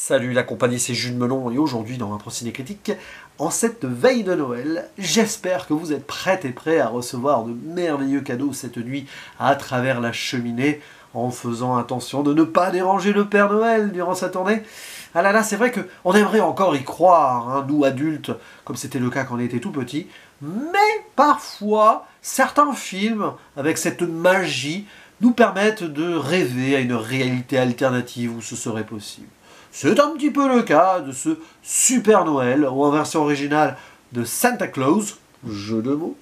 Salut la compagnie, c'est Jules Melon et aujourd'hui dans un Ciné Critique, en cette veille de Noël, j'espère que vous êtes prêtes et prêts à recevoir de merveilleux cadeaux cette nuit à travers la cheminée en faisant attention de ne pas déranger le Père Noël durant sa tournée. Ah là là, c'est vrai qu'on aimerait encore y croire, hein, nous adultes, comme c'était le cas quand on était tout petit, mais parfois, certains films, avec cette magie, nous permettent de rêver à une réalité alternative où ce serait possible. C'est un petit peu le cas de ce Super Noël, ou en version originale de Santa Claus, jeu de mots,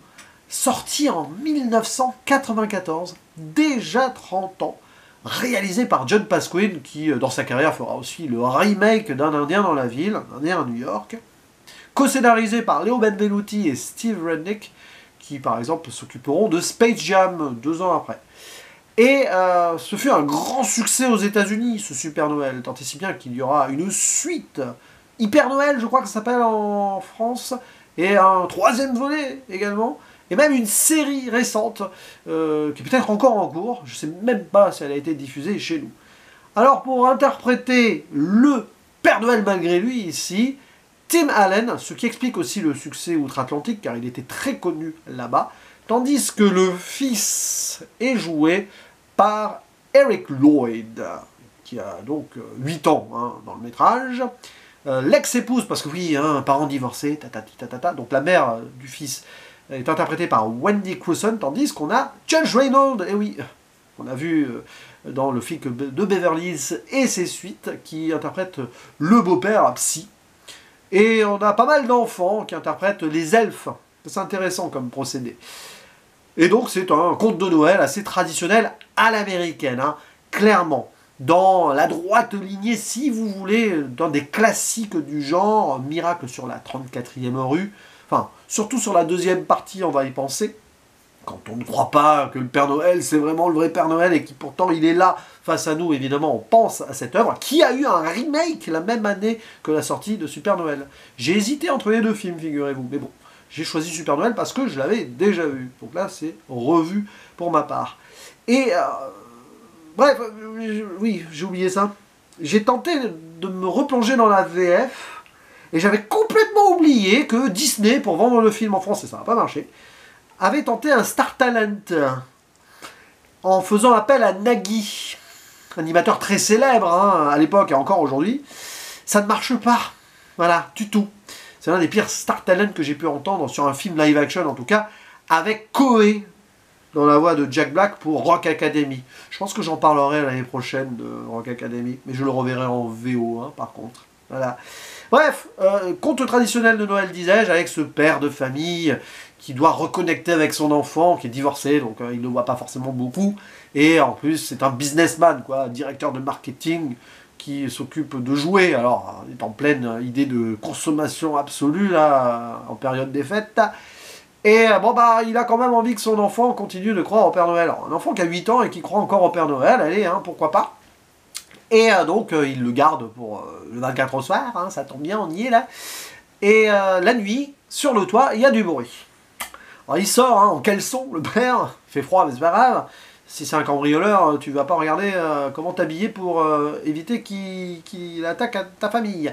sorti en 1994, déjà 30 ans, réalisé par John Pasquin, qui dans sa carrière fera aussi le remake d'un Indien dans la ville, un Indien à New York, co-scénarisé par Leo Benvenuti et Steve Rednick, qui par exemple s'occuperont de Space Jam 2 ans après. Et ce fut un grand succès aux États-Unis, ce Super Noël, tant et si bien qu'il y aura une suite, Hyper Noël, je crois que ça s'appelle en France, et un troisième volet également, et même une série récente, qui est peut-être encore en cours, je ne sais même pas si elle a été diffusée chez nous. Alors pour interpréter le Père Noël malgré lui ici, Tim Allen, ce qui explique aussi le succès outre-Atlantique, car il était très connu là-bas, tandis que le fils est joué par Eric Lloyd, qui a donc 8 ans hein, dans le métrage. L'ex-épouse, parce que oui, hein, un parent divorcé, donc la mère du fils est interprétée par Wendy Crewson, tandis qu'on a Judge Reinhold, et oui, on a vu dans le film de Beverly Hills et ses suites, qui interprète le beau-père Psy. Et on a pas mal d'enfants qui interprètent les elfes. C'est intéressant comme procédé. Et donc c'est un conte de Noël assez traditionnel à l'américaine, hein, clairement. Dans la droite lignée, si vous voulez, dans des classiques du genre, Miracle sur la 34e rue, enfin, surtout sur la deuxième partie, on va y penser, quand on ne croit pas que le Père Noël, c'est vraiment le vrai Père Noël, et qui pourtant il est là, face à nous, évidemment, on pense à cette œuvre, qui a eu un remake la même année que la sortie de Super Noël. J'ai hésité entre les deux films, figurez-vous, mais bon. J'ai choisi Super Noël parce que je l'avais déjà vu. Donc là, c'est revu pour ma part. Et, bref, oui, j'ai oublié ça. J'ai tenté de me replonger dans la VF, et j'avais complètement oublié que Disney, pour vendre le film en France, et ça n'a pas marché, avait tenté un Star Talent, en faisant appel à Nagui, animateur très célèbre hein, à l'époque et encore aujourd'hui. Ça ne marche pas, voilà, du tout. C'est l'un des pires Star Talent que j'ai pu entendre sur un film live action, en tout cas, avec Koé dans la voix de Jack Black pour Rock Academy. Je pense que j'en parlerai l'année prochaine de Rock Academy, mais je le reverrai en VO, hein, par contre. Voilà. Bref, conte traditionnel de Noël, disais-je, avec ce père de famille qui doit reconnecter avec son enfant, qui est divorcé, donc il ne le voit pas forcément beaucoup. Et en plus, c'est un businessman, quoi, directeur de marketing, qui s'occupe de jouer, alors il est en pleine idée de consommation absolue là, en période des fêtes, et bon bah il a quand même envie que son enfant continue de croire au Père Noël. Alors, un enfant qui a 8 ans et qui croit encore au Père Noël, allez, hein, pourquoi pas. Et donc il le garde pour le 24 au soir, hein, ça tombe bien, on y est là. Et la nuit, sur le toit, il y a du bruit. Alors il sort hein, en caleçon, le père, il fait froid mais c'est pas grave. Si c'est un cambrioleur, tu vas pas regarder comment t'habiller pour éviter qu'il attaque ta famille.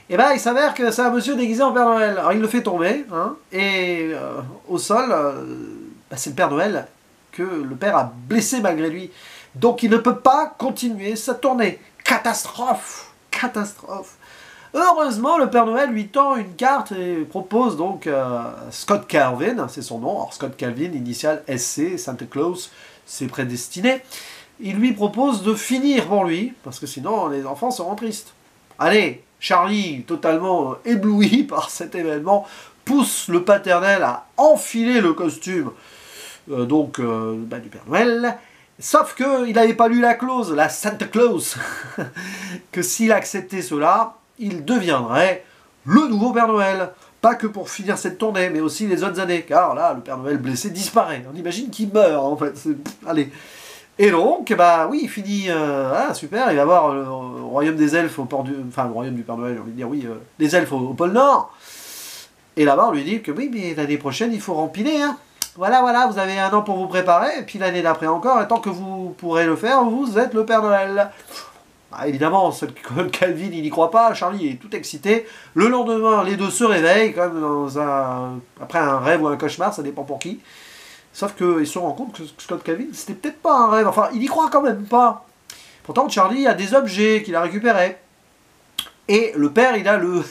Et ben il s'avère que c'est un monsieur déguisé en Père Noël. Alors il le fait tomber, hein, et au sol, bah, c'est le Père Noël que le père a blessé malgré lui. Donc il ne peut pas continuer sa tournée. Catastrophe! Catastrophe! Heureusement, le Père Noël lui tend une carte et propose donc Scott Calvin, c'est son nom. Alors Scott Calvin, initial SC, Santa Claus, c'est prédestiné. Il lui propose de finir pour lui, parce que sinon les enfants seront tristes. Allez, Charlie, totalement ébloui par cet événement, pousse le paternel à enfiler le costume du Père Noël. Sauf qu'il n'avait pas lu la clause, la Santa Claus, que s'il acceptait cela, il deviendrait le nouveau Père Noël. Pas que pour finir cette tournée, mais aussi les autres années. Car là, le Père Noël blessé disparaît. On imagine qu'il meurt, en fait. Allez. Et donc, bah oui, il finit... super, il va voir le royaume des elfes au port du... Enfin, le royaume du Père Noël, j'ai envie de dire, oui, les elfes au pôle Nord. Et là-bas, on lui dit que oui, mais l'année prochaine, il faut rempiler, hein. Voilà, vous avez 1 an pour vous préparer, et puis l'année d'après encore, et tant que vous pourrez le faire, vous êtes le Père Noël. Bah, évidemment, Calvin, il n'y croit pas, Charlie est tout excité. Le lendemain, les deux se réveillent, quand même, après un rêve ou un cauchemar, ça dépend pour qui. Sauf qu'ils se rendent compte que Scott Calvin, c'était peut-être pas un rêve, enfin, il y croit quand même pas. Pourtant, Charlie a des objets qu'il a récupérés. Et le père, il a le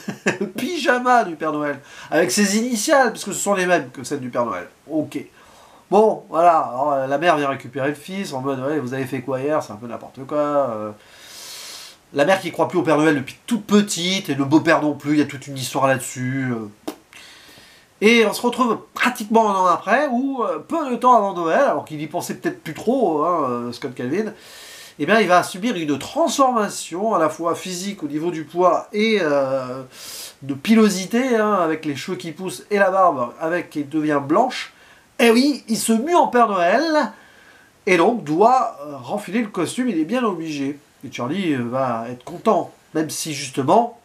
pyjama du Père Noël, avec ses initiales, parce que ce sont les mêmes que celles du Père Noël. Ok. Bon, voilà, alors, la mère vient récupérer le fils, en mode, ouais, vous avez fait quoi hier, c'est un peu n'importe quoi. La mère qui croit plus au Père Noël depuis toute petite, et le beau-père non plus, il y a toute une histoire là-dessus. Et on se retrouve pratiquement un an après, ou peu de temps avant Noël, alors qu'il y pensait peut-être plus trop, hein, Scott Calvin, eh bien, il va subir une transformation, à la fois physique au niveau du poids et de pilosité, hein, avec les cheveux qui poussent et la barbe, qui devient blanche. Et oui, il se mue en Père Noël, et donc doit renfiler le costume, il est bien obligé. Et Charlie va être content, même si justement,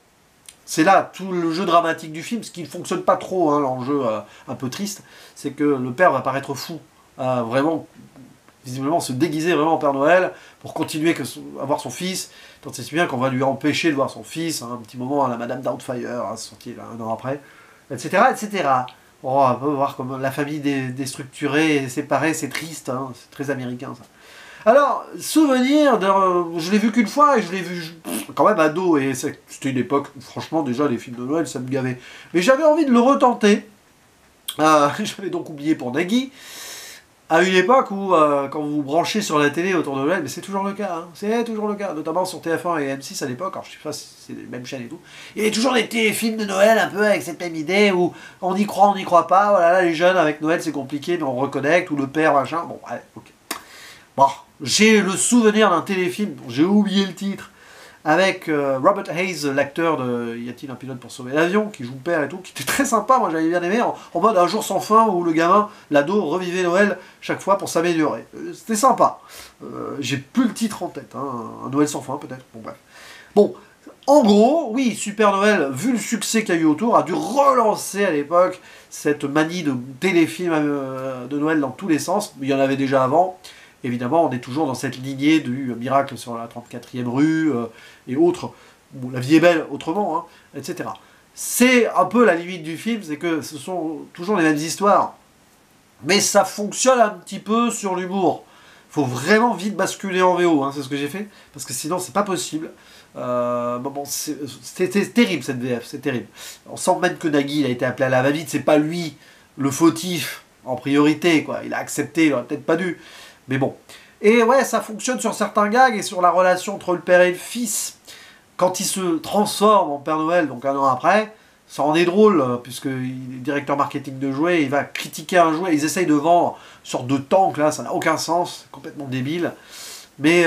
c'est là tout le jeu dramatique du film, ce qui ne fonctionne pas trop, hein, l'enjeu un peu triste, c'est que le père va paraître fou, vraiment, visiblement se déguiser vraiment en Père Noël, pour continuer à voir son fils, tant c'est si bien qu'on va lui empêcher de voir son fils, hein, un petit moment à la Madame Doubtfire, hein, sorti là, un an après, etc., etc. Oh, on peut voir comme la famille déstructurée, séparée, c'est triste, hein, c'est très américain ça. Alors, souvenir, je l'ai vu qu'une fois et je l'ai vu quand même ado, et c'était une époque où franchement déjà les films de Noël ça me gavait. Mais j'avais envie de le retenter, j'avais donc oublié pour Nagui, à une époque où quand vous vous branchez sur la télé autour de Noël, mais c'est toujours le cas, hein, c'est toujours le cas, notamment sur TF1 et M6 à l'époque, alors je sais pas si c'est les mêmes chaînes et tout, il y avait toujours des téléfilms de Noël un peu avec cette même idée où on y croit, on n'y croit pas, voilà, là les jeunes avec Noël c'est compliqué mais on reconnecte, ou le père machin, bon allez, ok. Bon, j'ai le souvenir d'un téléfilm, j'ai oublié le titre, avec Robert Hayes, l'acteur de Y a-t-il un pilote pour sauver l'avion, qui joue le père et tout, qui était très sympa, moi j'avais bien aimé, en mode un jour sans fin où le gamin, l'ado, revivait Noël chaque fois pour s'améliorer. C'était sympa. J'ai plus le titre en tête, hein, un Noël sans fin peut-être, bon bref. Bon, en gros, oui, Super Noël, vu le succès qu'il y a eu autour, a dû relancer à l'époque cette manie de téléfilms de Noël dans tous les sens, mais il y en avait déjà avant. Évidemment, on est toujours dans cette lignée du Miracle sur la 34e rue et autres. Bon, La vie est belle autrement, hein, etc. C'est un peu la limite du film, c'est que ce sont toujours les mêmes histoires. Mais ça fonctionne un petit peu sur l'humour. Il faut vraiment vite basculer en VO, hein, c'est ce que j'ai fait, parce que sinon c'est pas possible. Bon, c'est terrible cette VF, c'est terrible. On sent même que Nagui il a été appelé à la va-vite, c'est pas lui le fautif en priorité, quoi. Il a accepté, il aurait peut-être pas dû. Mais bon. Et ouais, ça fonctionne sur certains gags et sur la relation entre le père et le fils. Quand il se transforme en Père Noël, donc un an après, ça en est drôle, puisqu'il est directeur marketing de jouets, il va critiquer un jouet, ils essayent de vendre une sorte de tank, là, ça n'a aucun sens, c'est complètement débile. Mais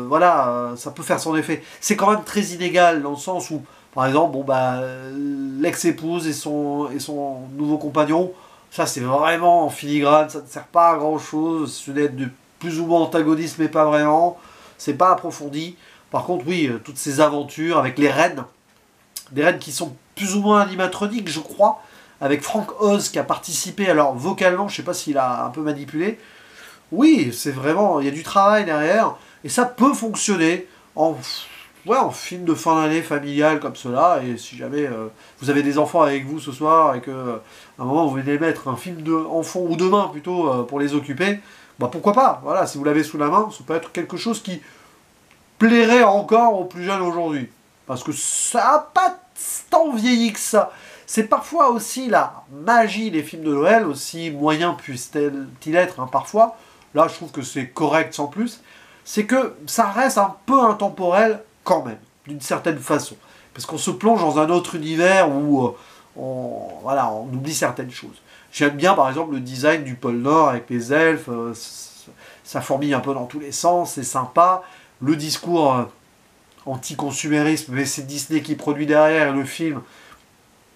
voilà, ça peut faire son effet. C'est quand même très inégal, dans le sens où, par exemple, bon, bah, l'ex-épouse et son nouveau compagnon, ça c'est vraiment en filigrane, ça ne sert pas à grand chose, ce n'est de plus ou moins antagoniste mais pas vraiment, c'est pas approfondi. Par contre oui, toutes ces aventures avec les reines, des reines qui sont plus ou moins animatroniques je crois, avec Frank Oz qui a participé, alors vocalement je sais pas s'il a un peu manipulé, oui c'est vraiment, il y a du travail derrière, et ça peut fonctionner en film de fin d'année familial comme cela, et si jamais vous avez des enfants avec vous ce soir et que à un moment vous voulez mettre un film d'enfant, ou demain plutôt, pour les occuper, bah pourquoi pas, voilà, si vous l'avez sous la main, ça peut être quelque chose qui plairait encore aux plus jeunes aujourd'hui. Parce que ça n'a pas tant vieilli que ça. C'est parfois aussi la magie des films de Noël, aussi moyen puisse-t-il être, hein, parfois, là je trouve que c'est correct sans plus, c'est que ça reste un peu intemporel quand même, d'une certaine façon. Parce qu'on se plonge dans un autre univers où on oublie certaines choses. J'aime bien par exemple le design du pôle Nord avec les elfes, ça fourmille un peu dans tous les sens, c'est sympa. Le discours anti-consumérisme, mais c'est Disney qui produit derrière, et le film,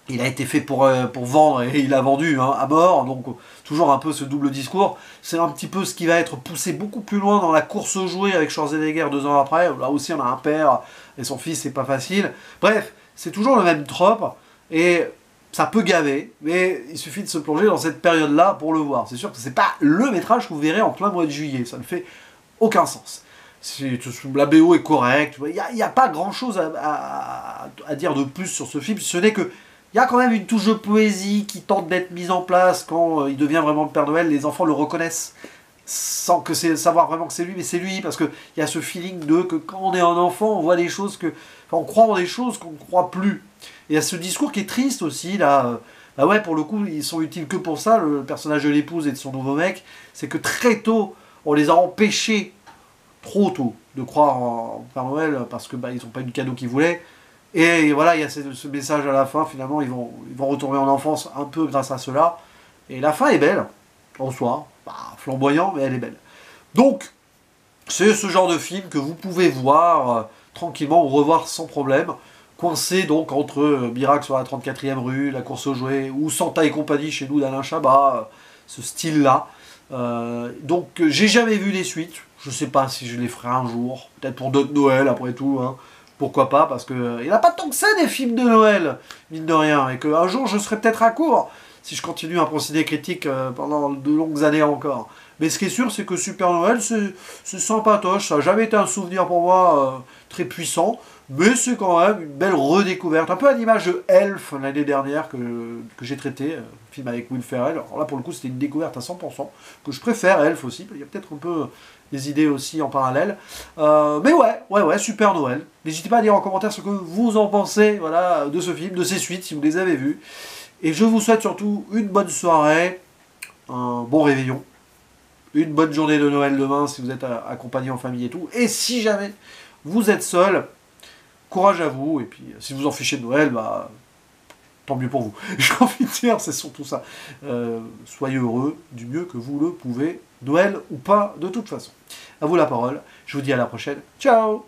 il a été fait pour vendre, et il a vendu hein, à mort, donc toujours un peu ce double discours. C'est un petit peu ce qui va être poussé beaucoup plus loin dans la course aux jouets avec Schwarzenegger 2 ans après, là aussi on a un père et son fils, c'est pas facile. Bref, c'est toujours le même trope, et ça peut gaver, mais il suffit de se plonger dans cette période-là pour le voir. C'est sûr que c'est pas le métrage que vous verrez en plein mois de juillet, ça ne fait aucun sens. La BO est correcte. Il n'y a pas grand-chose à dire de plus sur ce film. Ce n'est que il y a quand même une touche de poésie qui tente d'être mise en place quand il devient vraiment le Père Noël. Les enfants le reconnaissent sans que savoir vraiment que c'est lui, mais c'est lui, parce qu'il y a ce feeling de que quand on est un enfant, on voit des choses que... Enfin, on croit en des choses qu'on ne croit plus. Et il y a ce discours qui est triste aussi, là. Bah ouais, pour le coup, ils sont utiles que pour ça, le personnage de l'épouse et de son nouveau mec. C'est que très tôt, on les a empêchés, trop tôt, de croire en Père Noël, parce que bah, ils n'ont pas eu le cadeau qu'ils voulaient. Et voilà, il y a ce message à la fin, finalement, ils vont retourner en enfance un peu grâce à cela. Et la fin est belle, en soi. Bah, flamboyant, mais elle est belle. Donc, c'est ce genre de film que vous pouvez voir tranquillement ou revoir sans problème, coincé donc entre Miracle sur la 34e rue, La course aux jouets, ou Santa et compagnie chez nous d'Alain Chabat, ce style-là. Donc, j'ai jamais vu les suites. Je sais pas si je les ferai un jour, peut-être pour d'autres Noël après tout, hein. Pourquoi pas, parce que il n'y a pas tant que ça des films de Noël, mine de rien, et qu'un jour je serai peut-être à court, si je continue un procédé critique pendant de longues années encore. Mais ce qui est sûr, c'est que Super Noël, c'est sympatoche, ça n'a jamais été un souvenir pour moi très puissant, mais c'est quand même une belle redécouverte, un peu à l'image de Elf l'année dernière que j'ai traité, film avec Will Ferrell. Alors là pour le coup c'était une découverte à 100%, que je préfère Elf aussi, il y a peut-être un peu des idées aussi en parallèle. Mais ouais, Super Noël. N'hésitez pas à dire en commentaire ce que vous en pensez, voilà, de ce film, de ces suites, si vous les avez vues. Et je vous souhaite surtout une bonne soirée, un bon réveillon, une bonne journée de Noël demain si vous êtes accompagné en famille et tout. Et si jamais vous êtes seul, courage à vous. Et puis si vous en fichez de Noël, bah tant mieux pour vous. J'ai envie de dire, c'est surtout ça. Soyez heureux du mieux que vous le pouvez, Noël ou pas, de toute façon. À vous la parole. Je vous dis à la prochaine. Ciao!